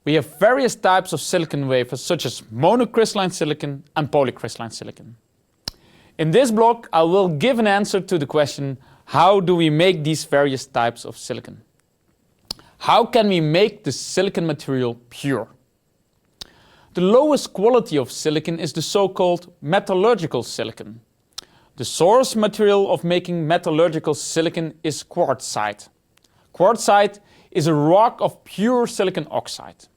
We have various types of silicon wafers such as monocrystalline silicon and polycrystalline silicon. In this block I will give an answer to the question, how do we make these various types of silicon? How can we make the silicon material pure? The lowest quality of silicon is the so-called metallurgical silicon. The source material of making metallurgical silicon is quartzite. Quartzite is a rock of pure silicon oxide.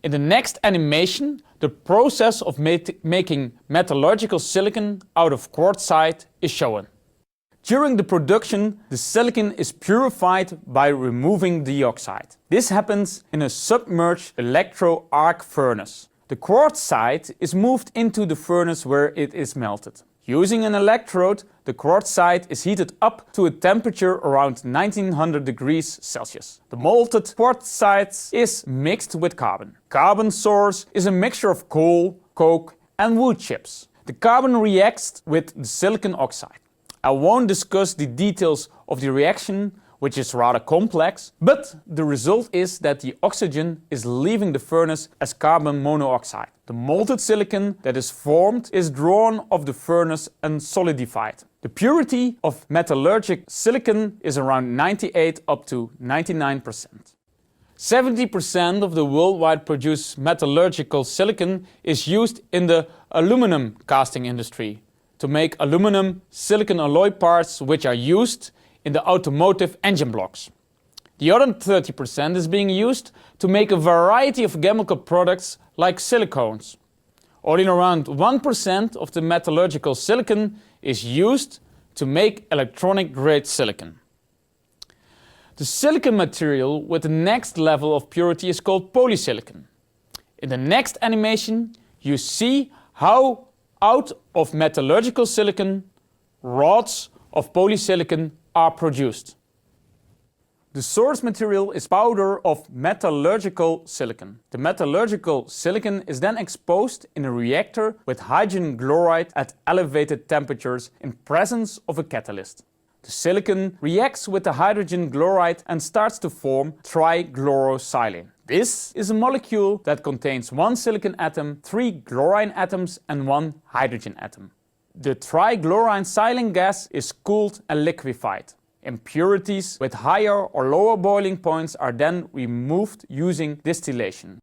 In the next animation, the process of making metallurgical silicon out of quartzite is shown. During the production, the silicon is purified by removing the oxide. This happens in a submerged electro-arc furnace. The quartzite is moved into the furnace where it is melted. Using an electrode, the quartzite is heated up to a temperature around 1900 degrees Celsius. The molten quartzite is mixed with carbon. Carbon source is a mixture of coal, coke and wood chips. The carbon reacts with the silicon oxide. I won't discuss the details of the reaction, which is rather complex, but the result is that the oxygen is leaving the furnace as carbon monoxide. The molten silicon that is formed is drawn off the furnace and solidified. The purity of metallurgic silicon is around 98 up to 99%. 70% of the worldwide produced metallurgical silicon is used in the aluminum casting industry to make aluminum silicon alloy parts which are used in the automotive engine blocks. The other 30% is being used to make a variety of chemical products like silicones. Only around 1% of the metallurgical silicon is used to make electronic grade silicon. The silicon material with the next level of purity is called polysilicon. In the next animation you see how out of metallurgical silicon, rods of polysilicon are produced. The source material is powder of metallurgical silicon. The metallurgical silicon is then exposed in a reactor with hydrogen chloride at elevated temperatures in presence of a catalyst. The silicon reacts with the hydrogen chloride and starts to form trichlorosilane. This is a molecule that contains one silicon atom, 3 chlorine atoms and 1 hydrogen atom. The trichlorosilane gas is cooled and liquefied. Impurities with higher or lower boiling points are then removed using distillation.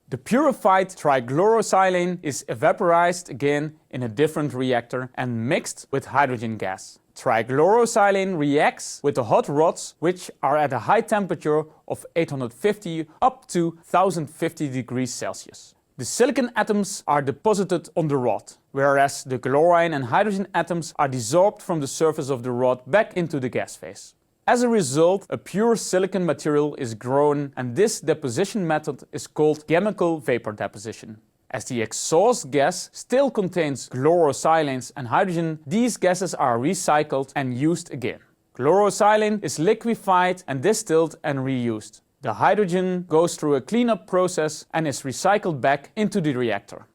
The purified trichlorosilane is evaporized again in a different reactor and mixed with hydrogen gas. Trichlorosilane reacts with the hot rods, which are at a high temperature of 850 up to 1050 degrees Celsius. The silicon atoms are deposited on the rod, whereas the chlorine and hydrogen atoms are dissolved from the surface of the rod back into the gas phase. As a result, a pure silicon material is grown, and this deposition method is called chemical vapor deposition. As the exhaust gas still contains chlorosilanes and hydrogen, these gases are recycled and used again. Chlorosilane is liquefied and distilled and reused. The hydrogen goes through a cleanup process and is recycled back into the reactor.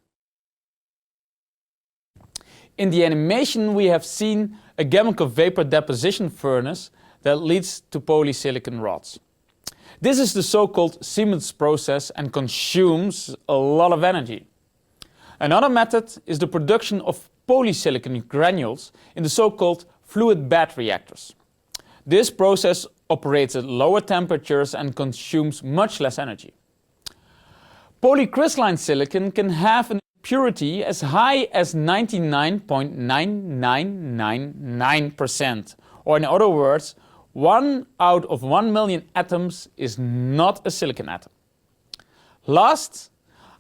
In the animation we have seen a chemical vapor deposition furnace that leads to polysilicon rods. This is the so-called Siemens process and consumes a lot of energy. Another method is the production of polysilicon granules in the so-called fluid bed reactors. This process operates at lower temperatures and consumes much less energy. Polycrystalline silicon can have an impurity as high as 99.9999%, or in other words, 1 out of 1 million atoms is not a silicon atom. Last,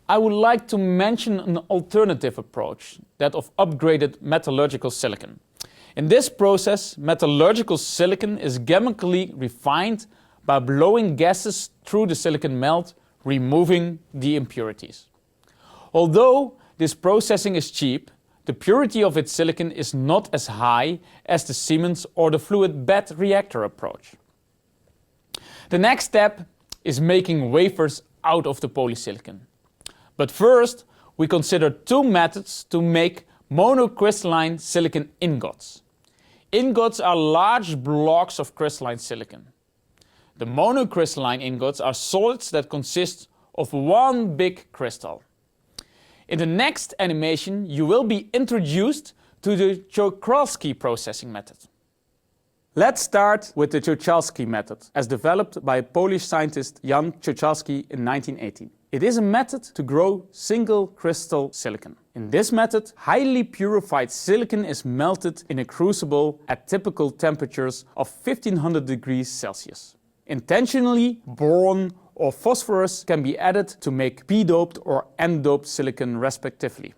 I would like to mention an alternative approach, that of upgraded metallurgical silicon. In this process, metallurgical silicon is chemically refined by blowing gases through the silicon melt, removing the impurities. Although this processing is cheap, the purity of its silicon is not as high as the Siemens or the fluid bed reactor approach. The next step is making wafers out of the polysilicon. But first, we consider two methods to make monocrystalline silicon ingots. Ingots are large blocks of crystalline silicon. The monocrystalline ingots are solids that consist of one big crystal. In the next animation, you will be introduced to the Czochralski processing method. Let's start with the Czochralski method, as developed by Polish scientist Jan Czochralski in 1918. It is a method to grow single crystal silicon. In this method, highly purified silicon is melted in a crucible at typical temperatures of 1500 degrees Celsius. Intentionally, boron or phosphorus can be added to make p-doped or n-doped silicon respectively.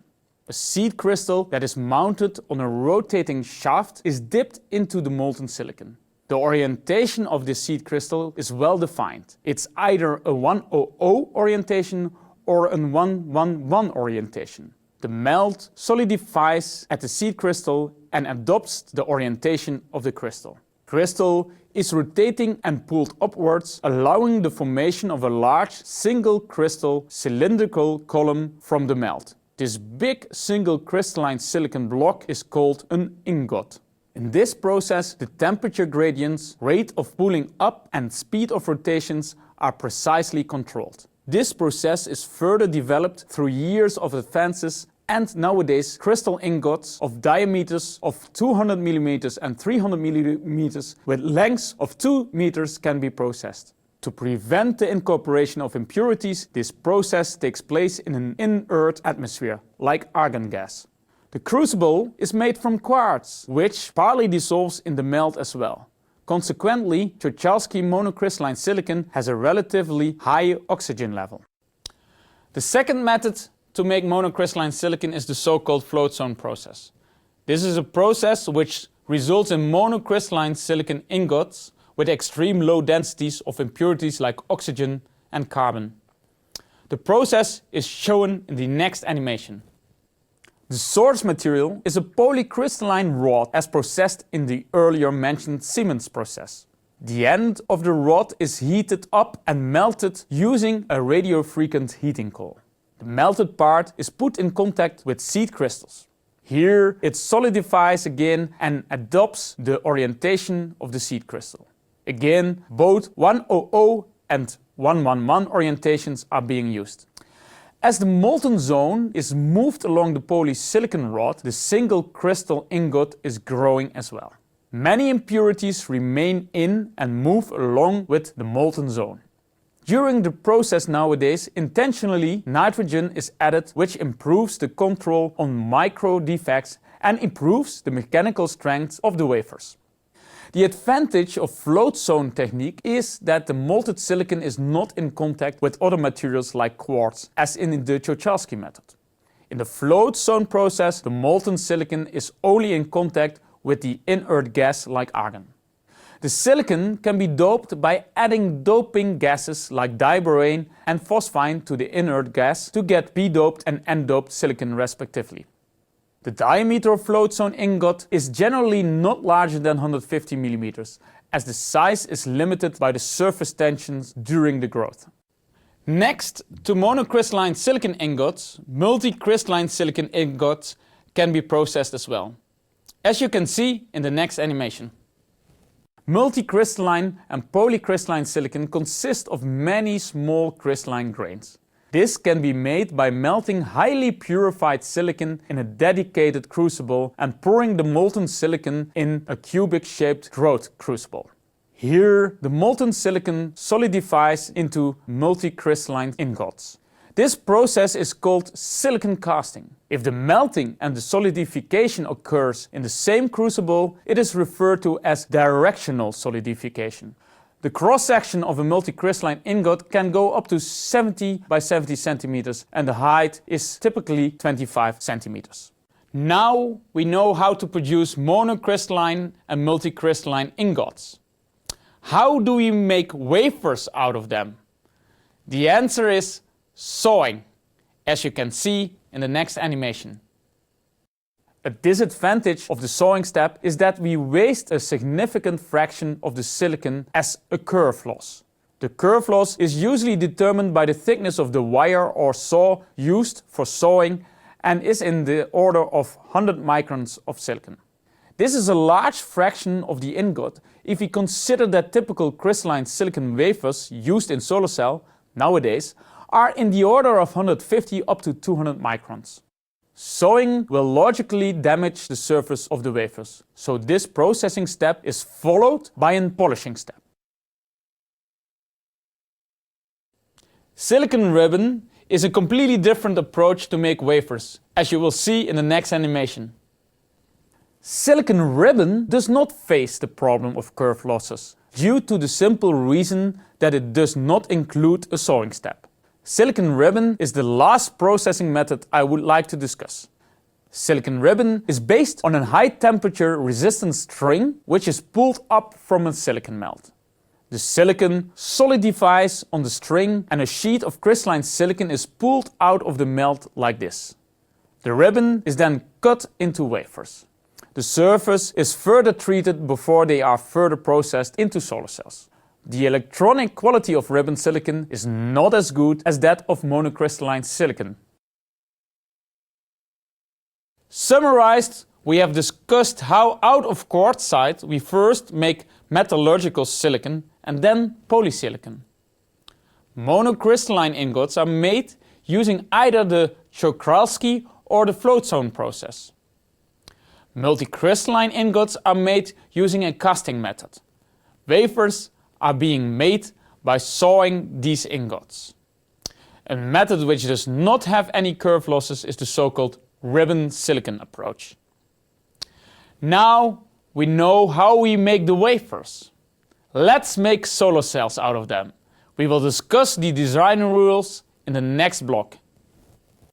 A seed crystal that is mounted on a rotating shaft is dipped into the molten silicon. The orientation of this seed crystal is well defined. It's either a 100 orientation or a 111 orientation. The melt solidifies at the seed crystal and adopts the orientation of the crystal. Crystal is rotating and pulled upwards, allowing the formation of a large single crystal cylindrical column from the melt. This big single crystalline silicon block is called an ingot. In this process, the temperature gradients, rate of pulling up and speed of rotations are precisely controlled. This process is further developed through years of advances, and nowadays crystal ingots of diameters of 200 mm and 300 mm with lengths of 2 meters can be processed. To prevent the incorporation of impurities, this process takes place in an inert atmosphere, like argon gas. The crucible is made from quartz, which partly dissolves in the melt as well. Consequently, Czochralski monocrystalline silicon has a relatively high oxygen level. The second method to make monocrystalline silicon is the so-called float zone process. This is a process which results in monocrystalline silicon ingots with extreme low densities of impurities like oxygen and carbon. The process is shown in the next animation. The source material is a polycrystalline rod as processed in the earlier mentioned Siemens process. The end of the rod is heated up and melted using a radiofrequent heating coil. The melted part is put in contact with seed crystals. Here it solidifies again and adopts the orientation of the seed crystal. Again, both 100 and 111 orientations are being used. As the molten zone is moved along the polysilicon rod, the single crystal ingot is growing as well. Many impurities remain in and move along with the molten zone. During the process nowadays, intentionally nitrogen is added, which improves the control on micro defects and improves the mechanical strength of the wafers. The advantage of float zone technique is that the molten silicon is not in contact with other materials like quartz, as in the Czochralski method. In the float zone process, the molten silicon is only in contact with the inert gas like argon. The silicon can be doped by adding doping gases like diborane and phosphine to the inert gas to get p-doped and n-doped silicon respectively. The diameter of float zone ingot is generally not larger than 150 mm, as the size is limited by the surface tensions during the growth. Next to monocrystalline silicon ingots, multicrystalline silicon ingots can be processed as well, as you can see in the next animation. Multicrystalline and polycrystalline silicon consist of many small crystalline grains. This can be made by melting highly purified silicon in a dedicated crucible and pouring the molten silicon in a cubic-shaped growth crucible. Here, the molten silicon solidifies into multicrystalline ingots. This process is called silicon casting. If the melting and the solidification occurs in the same crucible, it is referred to as directional solidification. The cross-section of a multicrystalline ingot can go up to 70 by 70 centimeters and the height is typically 25 centimeters. Now we know how to produce monocrystalline and multicrystalline ingots. How do we make wafers out of them? The answer is sawing, as you can see in the next animation. A disadvantage of the sawing step is that we waste a significant fraction of the silicon as a kerf loss. The kerf loss is usually determined by the thickness of the wire or saw used for sawing and is in the order of 100 microns of silicon. This is a large fraction of the ingot if we consider that typical crystalline silicon wafers used in solar cell nowadays are in the order of 150 up to 200 microns. Sewing will logically damage the surface of the wafers, so this processing step is followed by a polishing step. Silicon ribbon is a completely different approach to make wafers, as you will see in the next animation. Silicon ribbon does not face the problem of curve losses, due to the simple reason that it does not include a sewing step. Silicon ribbon is the last processing method I would like to discuss. Silicon ribbon is based on a high temperature resistant string which is pulled up from a silicon melt. The silicon solidifies on the string and a sheet of crystalline silicon is pulled out of the melt like this. The ribbon is then cut into wafers. The surface is further treated before they are further processed into solar cells. The electronic quality of ribbon silicon is not as good as that of monocrystalline silicon. Summarized, we have discussed how out of quartzite we first make metallurgical silicon and then polysilicon. Monocrystalline ingots are made using either the Czochralski or the float zone process. Multicrystalline ingots are made using a casting method. Wafers are being made by sawing these ingots. A method which does not have any curve losses is the so-called ribbon silicon approach. Now we know how we make the wafers. Let's make solar cells out of them. We will discuss the design rules in the next block.